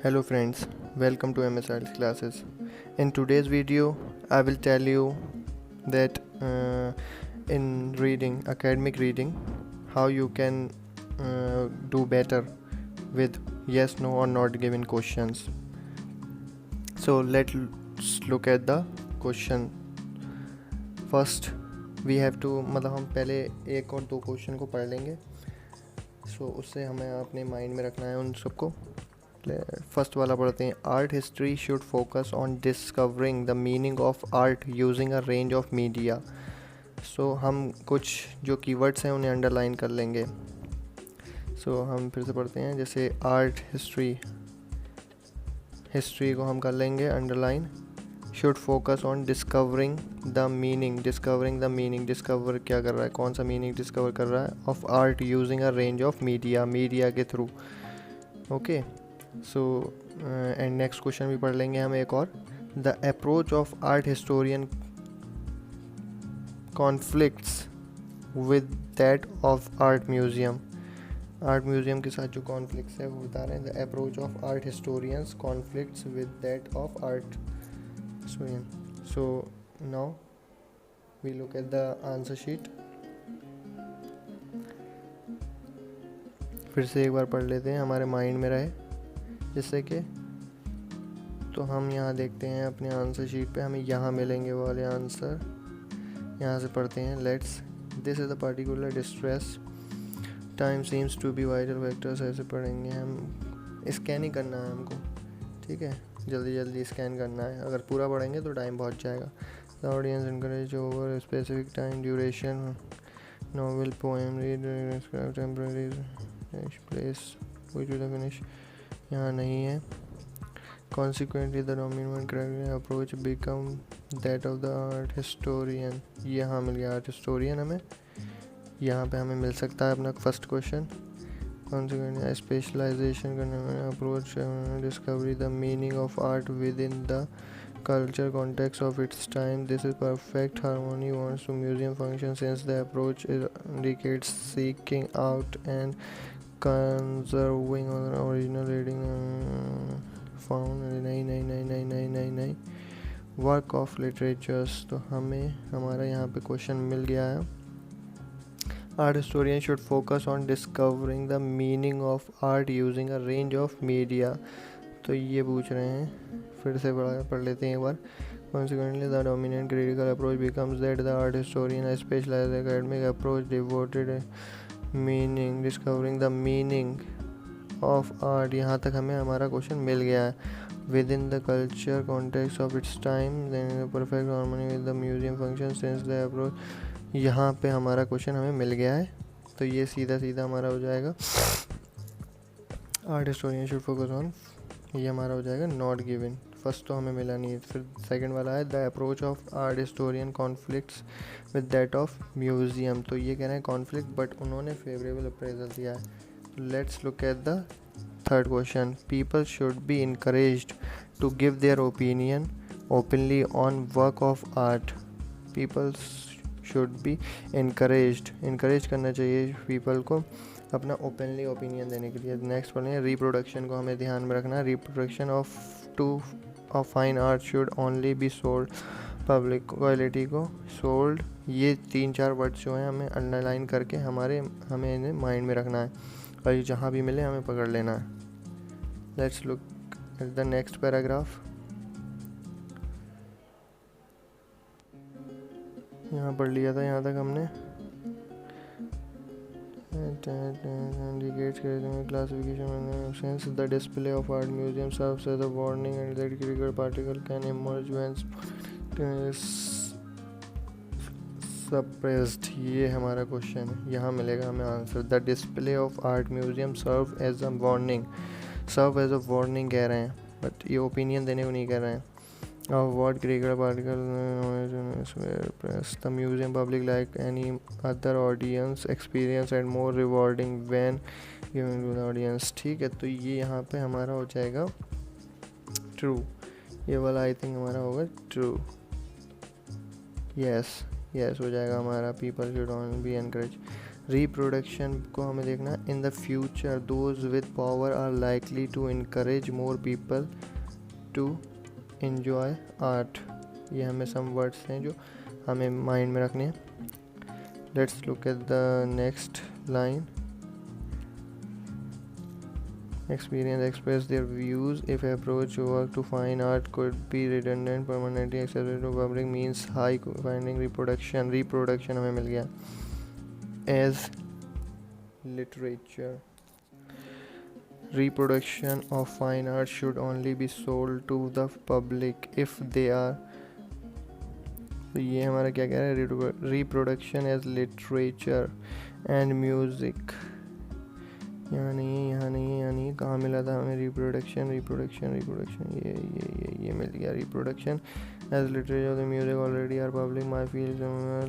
Hello friends, welcome to MSIL classes. In today's video, I will tell you that in reading, academic reading, how you can do better with yes, no or not given questions. So let's look at the question. First, we have to मतलब हम पहले एक और दो question को पढ़ लेंगे. उससे हमें अपने माइंड में रखना है उन सबको. फर्स्ट वाला पढ़ते हैं. Art history should focus on discovering the meaning of art using a range of media. हम कुछ जो कीवर्ड्स हैं उन्हें अंडरलाइन कर लेंगे. हम फिर से पढ़ते हैं. जैसे आर्ट हिस्ट्री को हम कर लेंगे underline. Should focus on discovering the meaning. Discover क्या कर रहा है, कौन सा मीनिंग डिस्कवर कर रहा है. Of art using a range of media के through. Okay. And next question भी पढ़ लेंगे हम एक और. The approach of art historian conflicts with that of art museum के साथ जो कॉन्फ्लिक्ट्स है वो बता रहे हैं. The approach of art historians conflicts with that of art historian. Now we look at the answer sheet. फिर से एक बार पढ़ लेते हैं, हमारे माइंड में रहे जिससे कि. तो हम यहाँ देखते हैं अपने आंसर शीट पे, हमें यहाँ मिलेंगे वो वाले आंसर. यहाँ से पढ़ते हैं. Let's this is the particular distress time seems to be vital factors. ऐसे पढ़ेंगे हम. स्कैन ही करना है हमको, ठीक है. जल्दी स्कैन करना है. अगर पूरा पढ़ेंगे तो टाइम पहुँच जाएगा. The audience encourage over specific time duration novel poem read temporary place which will finish. यहाँ नहीं है. Consequently, the dominant criteria approach become that of the art historian. यहाँ मिल गया आर्ट हिस्टोरियन हमें. यहाँ पे हमें मिल सकता है अपना फर्स्ट क्वेश्चन. Consequently, स्पेशलाइजेशन करने में approach discovery the meaning of art with in the culture context of its time. This is perfect harmony wants to museum function since the approach indicates seeking out and conserving on the original reading found. नहीं work of literatures. तो हमें हमारा यहाँ पे question मिल गया है. Art historian should focus on discovering the meaning of art using a range of media. तो ये पूछ रहे हैं. फिर से पढ़ लेते हैं एक बार. Consequently, the dominant critical approach becomes that the art historian, a specialized academic approach devoted meaning, discovering the meaning of art. यहाँ तक हमें हमारा क्वेश्चन मिल गया है. Within the culture context of its time, then the perfect harmony with the museum function since the approach. यहाँ पे हमारा question हमें मिल गया है. तो ये सीधा हमारा हो जाएगा. Art historian should focus on, ये हमारा हो जाएगा नॉट गिवन. फर्स्ट तो हमें मिला नहीं है. फिर सेकंड वाला है the approach of art historian conflicts with that of museum. तो ये कह रहे हैं कॉन्फ्लिक्ट, बट उन्होंने फेवरेबल अप्रेजल दिया है. Let's look at the third question. People should be encouraged to give their opinion openly on work of art. People should be encourage करना चाहिए पीपल को अपना ओपनली ओपिनियन देने के लिए. नेक्स्ट पढ़ें. रिप्रोडक्शन को हमें ध्यान में रखना. Reproduction of fine art should only be sold public. Quality को सोल्ड, ये 3-4 वर्ड्स जो हैं हमें अंडरलाइन करके हमें इन्हें माइंड में रखना है और ये जहाँ भी मिले हमें पकड़ लेना है. Let's look at the next paragraph. यहाँ पढ़ लिया था यहाँ तक हमने. Indicates classification since the display of art museum serves as a warning and that critical particle can emerge when suppressed. ये हमारा क्वेश्चन है. यहाँ मिलेगा हमें answer. The display of art museum serve as a warning. Serve as a warning कह रहे हैं, but ये ओपिनियन देने को नहीं कह रहे हैं. Of what critical particle the museum public like any other audience experience and more rewarding when given to the audience. ठीक है. तो ये यहाँ पे हमारा हो जाएगा ट्रू. ये वाला आई थिंक हमारा होगा ट्रू. यस हो जाएगा हमारा. People should be encourage. Reproduction को हमें देखना, in the future those with power are likely to encourage more people to enjoy art. ये हमें सम वर्ड्स हैं जो हमें माइंड में रखने हैं। Let's look at the next line. Experience express their views. If approach work to fine art could be redundant, permanently accessible to public means high finding reproduction. Reproduction हमें मिल गया as literature. Reproduction of fine art should only be sold to the public if they are, तो ये हमारा क्या कह रहा है, reproduction as literature and music। यहाँ नहीं है, यहाँ नहीं है, यहाँ नहीं है, कहाँ मिला था हमें रिप्रोडक्शन, ये मिल गया। Reproduction as literature the music already are public my field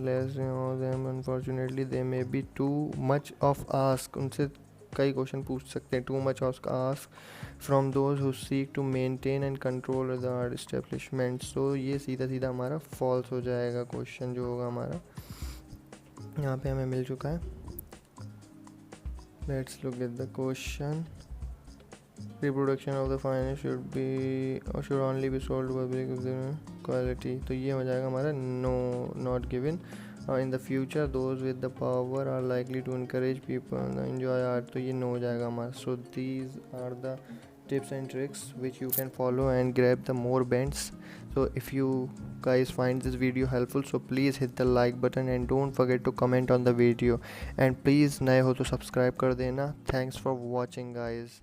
less them unfortunately they may be too much of ask. उनसे कई क्वेश्चन पूछ सकते हैं। Too much of ask from those who seek to maintain and control the art establishment. So ये सीधा सीधा हमारा false हो जाएगा क्वेश्चन जो होगा हमारा। यहाँ पे हमें मिल चुका है। Let's look at the question. Reproduction of the fine should be or should only be sold to public of the quality. तो ये हो जाएगा हमारा no, not given. In the future those with the power are likely to encourage people to enjoy art. तो ये no हो जाएगा हमारा। So these are the tips and tricks which you can follow and grab the more bends. So if you guys find this video helpful, so please hit the like button and don't forget to comment on the video, and please नए हो तो subscribe कर देना। Thanks for watching guys.